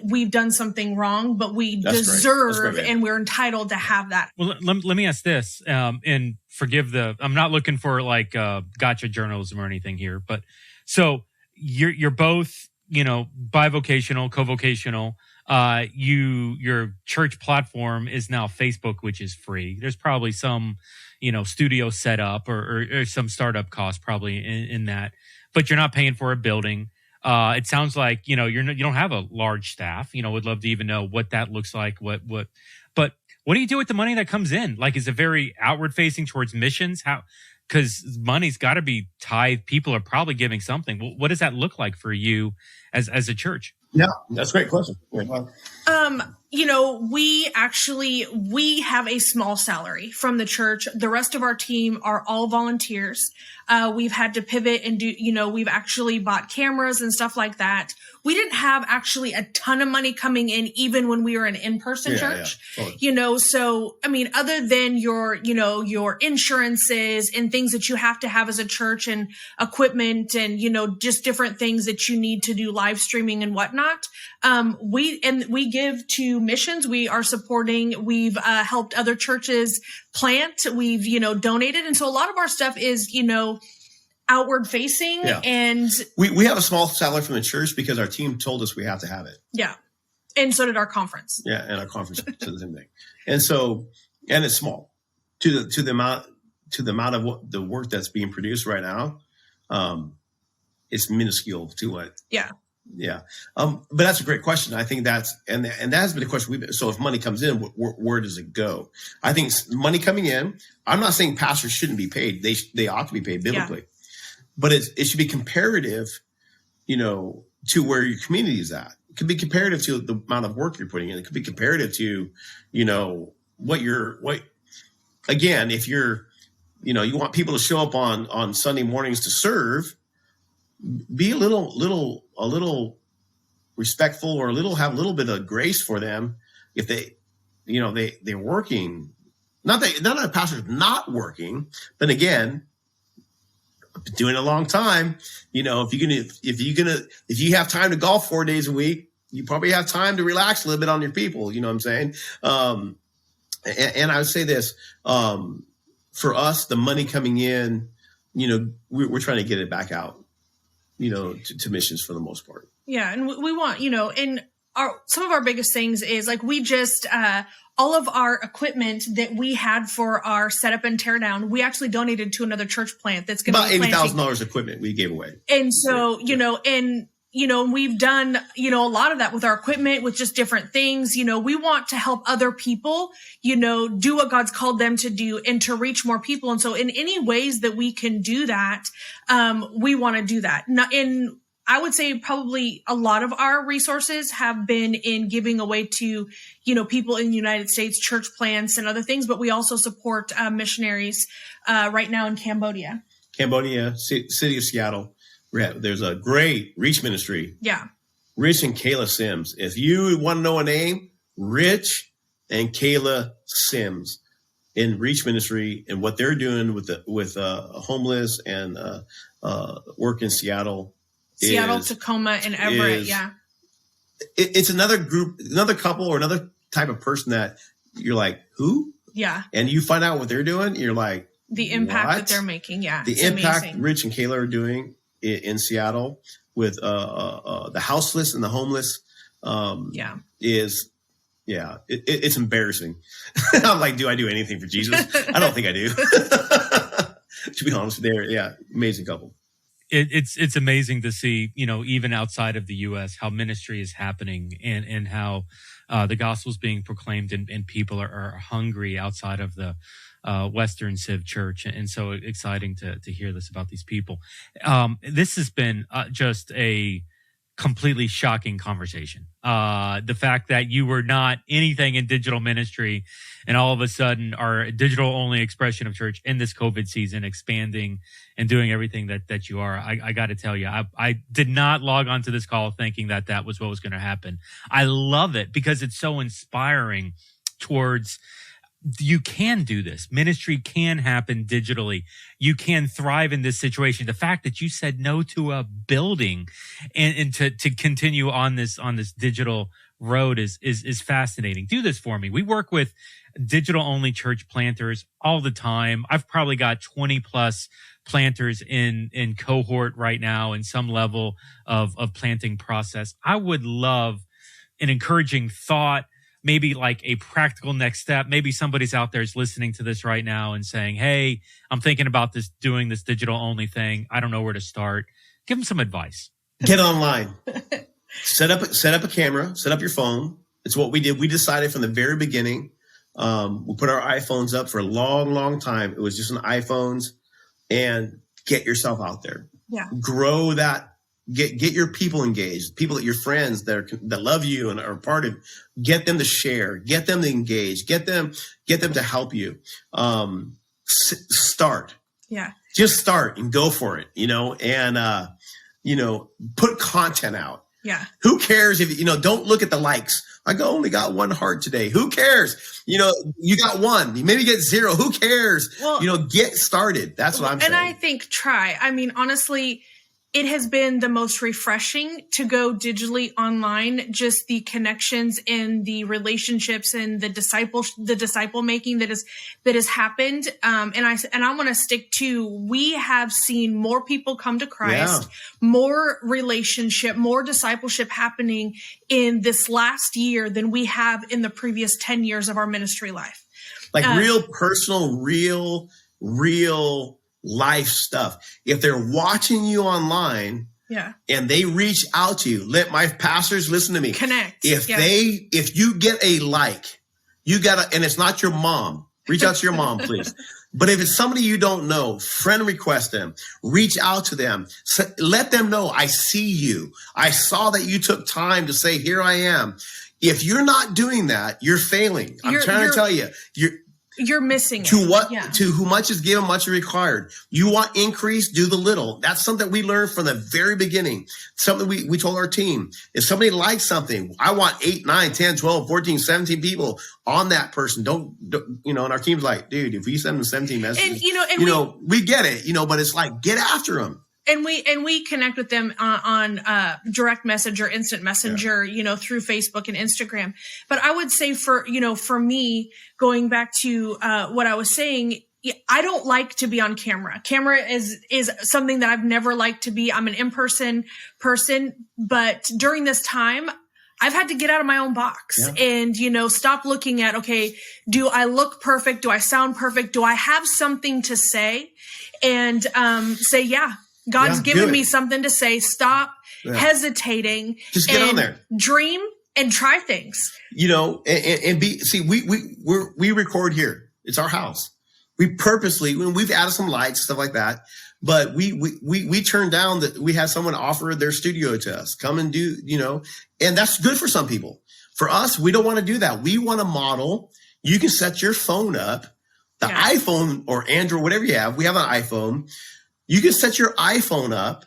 we've done something wrong, but we deserve and we're entitled to have that.
Well, let me ask this, and forgive I'm not looking for like gotcha journalism or anything here, but so you're both, bivocational, co-vocational. Your church platform is now Facebook, which is free. There's probably some, studio setup or some startup cost probably in that, but you're not paying for a building. It sounds like, you don't have a large staff, would love to even know what that looks like. But what do you do with the money that comes in? Like, is it very outward facing towards missions? Because money's got to be tithed. People are probably giving something. What does that look like for you as a church?
Yeah, that's a great question.
We have a small salary from the church. The rest of our team are all volunteers. We've had to pivot and we've actually bought cameras and stuff like that. We didn't have actually a ton of money coming in, even when we were an in-person church, totally. So, other than your insurances and things that you have to have as a church and equipment and, just different things that you need to do live streaming and whatnot. We give to missions. We are supporting, we've, helped other churches plant. We've, donated. And so a lot of our stuff is, outward facing.
Yeah.
And
we have a small salary from the church because our team told us we have to have it.
Yeah. And so did our conference.
Yeah. And our conference did the same thing. And so, and it's small to the amount of the work that's being produced right now. It's minuscule to what.
Yeah.
Yeah. But that's a great question. I think and that has been a question so if money comes in, where does it go? I think money coming in, I'm not saying pastors shouldn't be paid. They ought to be paid biblically, but it should be comparative, to where your community is at. It could be comparative to the amount of work you're putting in. It could be comparative to, again, if you're, you want people to show up on Sunday mornings to serve, be a little respectful or have a little bit of grace for them if they're working. Not that a pastor's not working, but again, I've been doing it a long time. If you have time to golf 4 days a week, you probably have time to relax a little bit on your people. You know what I'm saying? And I would say this, for us, the money coming in, we're trying to get it back out. To missions for the most part.
Yeah. And we want, and some of our biggest things is like, we just, all of our equipment that we had for our setup and tear down, we actually donated to another church plant that's going to be
about $80,000 equipment we gave away.
And so, we've done, a lot of that with our equipment, with just different things. We want to help other people, do what God's called them to do and to reach more people. And so in any ways that we can do that, we want to do that. I would say probably a lot of our resources have been in giving away to, people in the United States, church plants and other things, but we also support missionaries right now in Cambodia.
City of Seattle. There's a great Reach ministry.
Yeah.
Rich and Kayla Sims. If you want to know a name, Rich and Kayla Sims in Reach Ministry and what they're doing with homeless and work in Seattle.
Tacoma, and Everett.
It's another group, another couple, or another type of person that you're like, who?
Yeah.
And you find out what they're doing. You're like,
the impact
what?
that they're making. Yeah.
The impact amazing. Rich and Kayla are doing in Seattle with the houseless and the homeless. It's embarrassing. I'm like, do I do anything for Jesus? I don't think I do. To be honest, amazing couple.
It's amazing to see, even outside of the U.S., how ministry is happening and how the gospel is being proclaimed and people are hungry outside of the Western Civ Church. And so exciting to hear this about these people. This has been just a completely shocking conversation. The fact that you were not anything in digital ministry and all of a sudden are a digital only expression of church in this COVID season, expanding and doing everything that you are. I got to tell you, I did not log onto this call thinking that was what was going to happen. I love it because it's so inspiring towards you can do this. Ministry can happen digitally. You can thrive in this situation. The fact that you said no to a building and to continue on this digital road is fascinating. Do this for me. We work with digital only church planters all the time. I've probably got 20 plus planters in cohort right now in some level of planting process. I would love an encouraging thought, maybe like a practical next step. Maybe somebody's out there is listening to this right now and saying, hey, I'm thinking about doing this digital only thing. I don't know where to start. Give them some advice.
Get online. Set up a camera, set up your phone. It's what we did. We decided from the very beginning. We put our iPhones up for a long, long time. It was just on iPhones, and get yourself out there.
Yeah. Grow
that. Get your people engaged, people that your friends that love you and are part of. Get them to share, get them to engage, get them to help you. Start.
Yeah.
Just start and go for it, and put content out.
Yeah.
Who cares if don't look at the likes. I only got 1 heart today. Who cares? You got 1. You maybe get 0. Who cares? Well, get started. That's what I'm saying.
And I think honestly, it has been the most refreshing to go digitally online, just the connections and the relationships and the disciple making that has happened. And I want to stick to, we have seen more people come to Christ, more relationship, more discipleship happening in this last year than we have in the previous 10 years of our ministry life.
Like real personal, real life stuff. If they're watching you online and they reach out to you, let my pastors listen to me.
Connect.
If you get a like, and it's not your mom, reach out to your mom, please. But if it's somebody you don't know, friend request them, reach out to them. Let them know, I see you. I saw that you took time to say, here I am. If you're not doing that, you're failing. I'm trying to tell you,
you're missing
to what to who much is given, much is required. You want increase, do the little. That's something we learned from the very beginning. Something we told our team. If somebody likes something, I want 8, 9, 10, 12, 14, 17 people on that person. Don't and our team's like, dude, if we send them 17 messages, we get it, but it's like, get after them.
And we connect with them on direct message or instant messenger, through Facebook and Instagram. But I would say for me, going back to what I was saying, I don't like to be on camera. Camera is something that I've never liked to be. I'm an in-person person, but during this time, I've had to get out of my own box and, stop looking at, okay, do I look perfect? Do I sound perfect? Do I have something to say? And say, God's given me something to say. Stop hesitating.
Just get on there.
Dream and try things.
We record here. It's our house. We purposely, we've added some lights, stuff like that, but we turned down that we had someone offer their studio to us, come and do, and that's good for some people. For us, we don't want to do that. We want to model. You can set your phone up, the iPhone or Android, whatever you have. We have an iPhone. You can set your iPhone up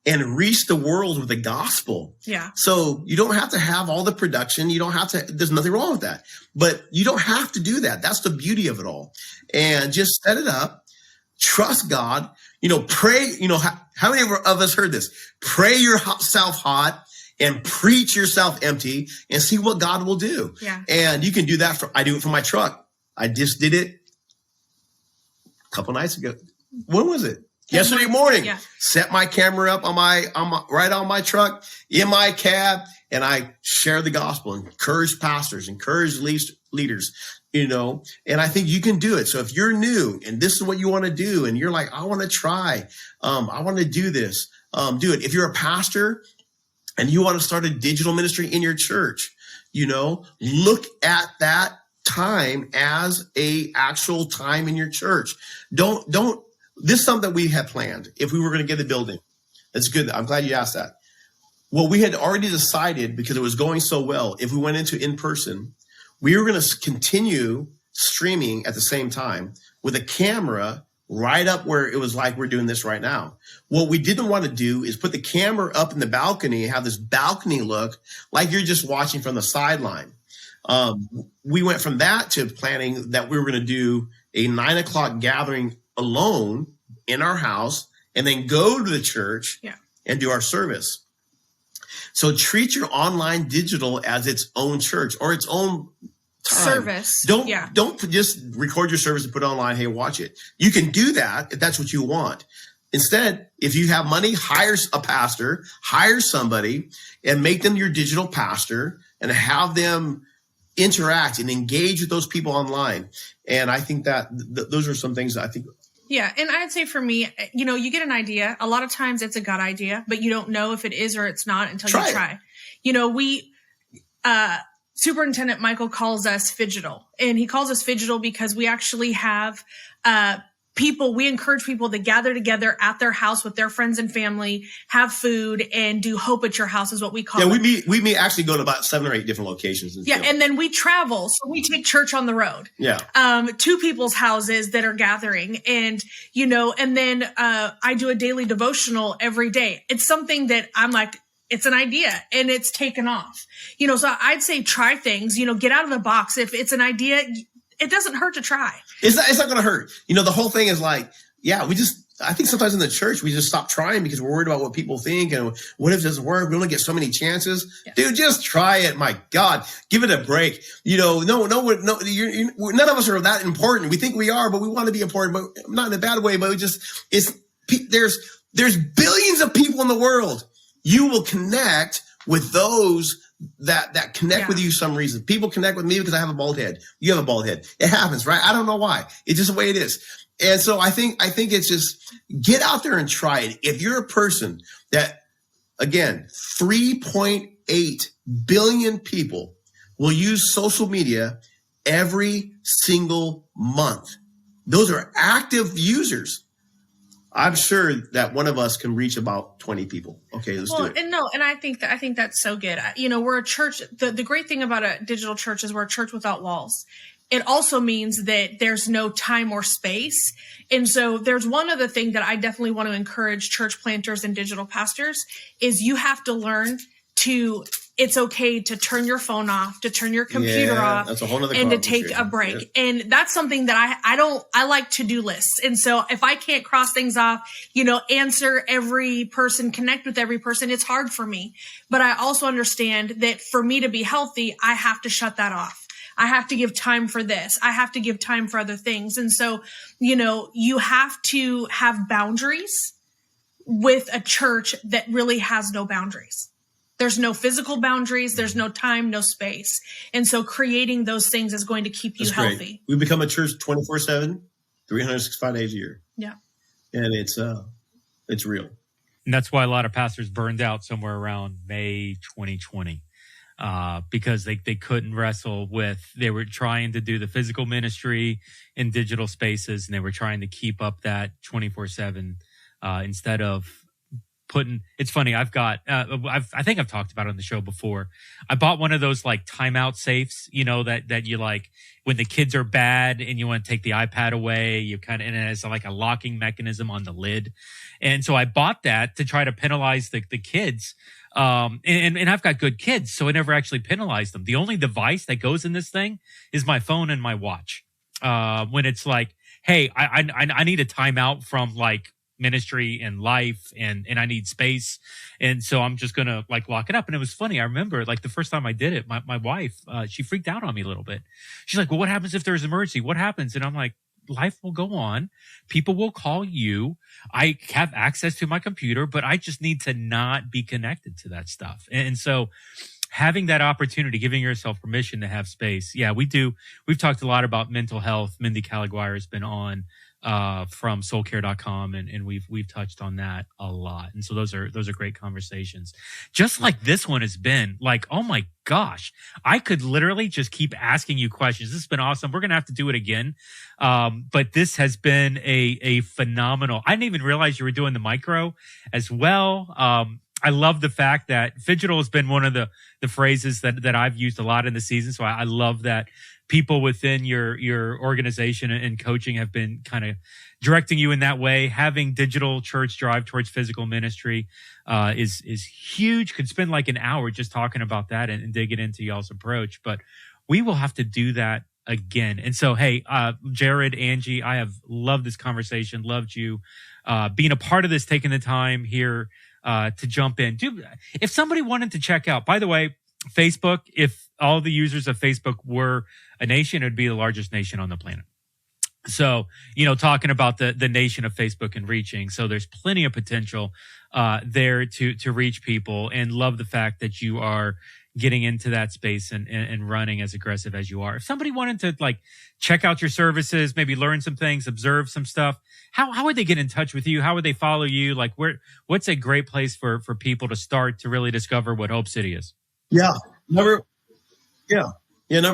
and reach the world with the gospel.
Yeah.
So you don't have to have all the production. You don't have to, there's nothing wrong with that, but you don't have to do that. That's the beauty of it all. And just set it up, trust God, pray, how many of us heard this? Pray yourself hot and preach yourself empty and see what God will do.
Yeah.
And you can do that I do it for my truck. I just did it a couple nights ago. When was it? Yesterday morning.
Yeah.
Set my camera up right on my truck, in my cab, and I share the gospel, encourage pastors, encourage leaders, and I think you can do it. So if you're new and this is what you want to do, and you're like, I want to try, I want to do this, do it. If you're a pastor and you want to start a digital ministry in your church, look at that time as a actual time in your church. This is something that we had planned if we were going to get the building. That's good. I'm glad you asked that. Well, we had already decided, because it was going so well, if we went into in-person, we were going to continue streaming at the same time with a camera right up where it was like we're doing this right now. What we didn't want to do is put the camera up in the balcony and have this balcony look like you're just watching from the sideline. We went from that to planning that we were going to do a 9 o'clock gathering alone in our house and then go to the church and do our service. So treat your online digital as its own church or its own time.
Service.
Don't just record your service and put it online. Hey, watch it. You can do that if that's what you want. Instead, if you have money, hire a pastor, hire somebody and make them your digital pastor and have them interact and engage with those people online. And I think that those are some things that I think.
Yeah. And I'd say for me, you get an idea. A lot of times it's a gut idea, but you don't know if it is or it's not until you try. Superintendent Michael calls us Phygital, and he calls us Phygital because we actually have, we encourage people to gather together at their house with their friends and family, have food, and do Hope at Your House is what we call it.
We may actually go to about 7 or 8 different locations.
And then we travel. So we take church on the road. Yeah. To people's houses that are gathering. And, and then I do a daily devotional every day. It's something that I'm like, it's an idea and it's taken off. So I'd say try things, get out of the box. If it's an idea, it doesn't hurt to try.
It's not going to hurt. The whole thing is like, I think sometimes in the church, we just stop trying because we're worried about what people think. And what if it doesn't work? We only get so many chances. Yeah. Dude, just try it. My God, give it a break. None of us are that important. We think we are, but we want to be important, but not in a bad way. But there's billions of people in the world. You will connect with those that connect with you some reason. People connect with me because I have a bald head. You have a bald head. It happens, right? I don't know why. It's just the way it is. And so I think it's just get out there and try it. If you're a person that, again, 3.8 billion people will use social media every single month. Those are active users. I'm sure that one of us can reach about 20 people. Okay, let's do it.
And I think that's so good. We're a church. The great thing about a digital church is we're a church without walls. It also means that there's no time or space. And so there's one other thing that I definitely want to encourage church planters and digital pastors is you have to learn it's okay to turn your phone off, to turn your computer off,
that's a whole nother
and to take a break. Yeah. And that's something that I like to-do lists. And so if I can't cross things off, answer every person, connect with every person, it's hard for me. But I also understand that for me to be healthy, I have to shut that off. I have to give time for this. I have to give time for other things. And so, you have to have boundaries with a church that really has no boundaries. There's no physical boundaries. There's no time, no space. And so creating those things is going to keep you healthy.
Great. We become a church 24/7, 365 days a year.
Yeah.
And it's real.
And that's why a lot of pastors burned out somewhere around May 2020. Because they couldn't wrestle they were trying to do the physical ministry in digital spaces, and they were trying to keep up that 24/7, instead of it's funny. I've got, I think I've talked about it on the show before. I bought one of those like timeout safes, that you like when the kids are bad and you want to take the iPad away, and it has like a locking mechanism on the lid. And so I bought that to try to penalize the kids. And I've got good kids, so I never actually penalized them. The only device that goes in this thing is my phone and my watch. When it's like, hey, I need a timeout from like ministry and life and I need space. And so I'm just going to like lock it up. And it was funny. I remember like the first time I did it, my wife, she freaked out on me a little bit. She's like, well, what happens if there's an emergency? What happens? And I'm like, life will go on. People will call you. I have access to my computer, but I just need to not be connected to that stuff. And so having that opportunity, giving yourself permission to have space. Yeah, we do. We've talked a lot about mental health. Mindy Caliguire has been on from soulcare.com and we've touched on that a lot. And so those are great conversations. Just like this one has been like, oh my gosh, I could literally just keep asking you questions. This has been awesome. We're going to have to do it again. But this has been a phenomenal, I didn't even realize you were doing the micro as well. I love the fact that Phygital has been one of the phrases that I've used a lot in the season. So I love that people within your organization and coaching have been kind of directing you in that way. Having Digital Church drive towards physical ministry is huge. Could spend like an hour just talking about that and digging into y'all's approach. But we will have to do that again. And so, hey, Jared, Angie, I have loved this conversation, loved you being a part of this, taking the time here to jump in. If somebody wanted to check out, by the way, Facebook, if all the users of Facebook were a nation, it would be the largest nation on the planet. So, talking about the nation of Facebook and reaching. So there's plenty of potential there to reach people, and love the fact that you are getting into that space and running as aggressive as you are. If somebody wanted to like check out your services, maybe learn some things, observe some stuff, how would they get in touch with you? How would they follow you? Like what's a great place for people to start to really discover what Hope City is?
Yeah. Number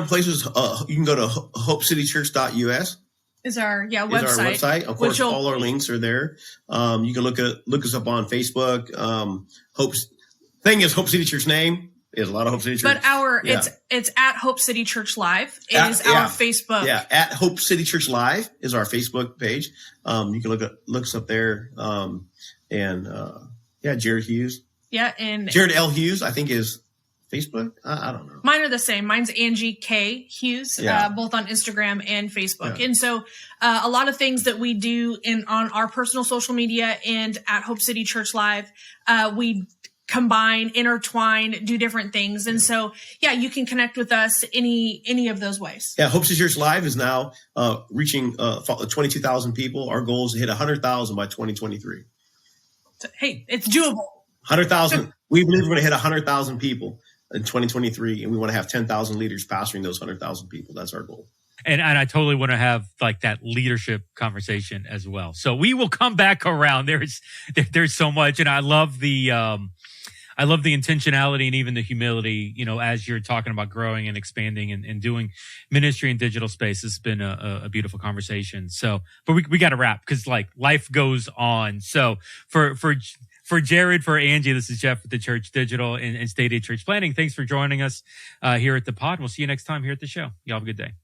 places, you can go to HopeCityChurch.us.
Is our
website. Is our website. Of course, all our links are there. You can look us up on Facebook. Hope City Church name is a lot of Hope City Church.
But it's at Hope City Church Live. It is our Facebook.
Yeah, at Hope City Church Live is our Facebook page. You can look us up there. Jared Hughes. Yeah, and Jared L. Hughes, I think, is Facebook. I don't know.
Mine are the same. Mine's Angie K. Hughes, both on Instagram and Facebook. Yeah. And so a lot of things that we do on our personal social media and at Hope City Church Live, we combine, intertwine, do different things. And so, you can connect with us any of those ways. Yeah, Hope City Church Live is now reaching 22,000 people. Our goal is to hit 100,000 by 2023. So, hey, it's doable. 100,000. We believe we're going to hit 100,000 people in 2023, and we want to have 10,000 leaders pastoring those 100,000 people. That's our goal. And I totally want to have like that leadership conversation as well. So we will come back around. There's so much, and I love the intentionality and even the humility, as you're talking about growing and expanding and doing ministry in digital space. It's been a beautiful conversation. So, but we got to wrap because like life goes on. So for Jared, for Angie, this is Jeff with the Church Digital and Stadia Church Planting. Thanks for joining us here at the pod. We'll see you next time here at the show. Y'all have a good day.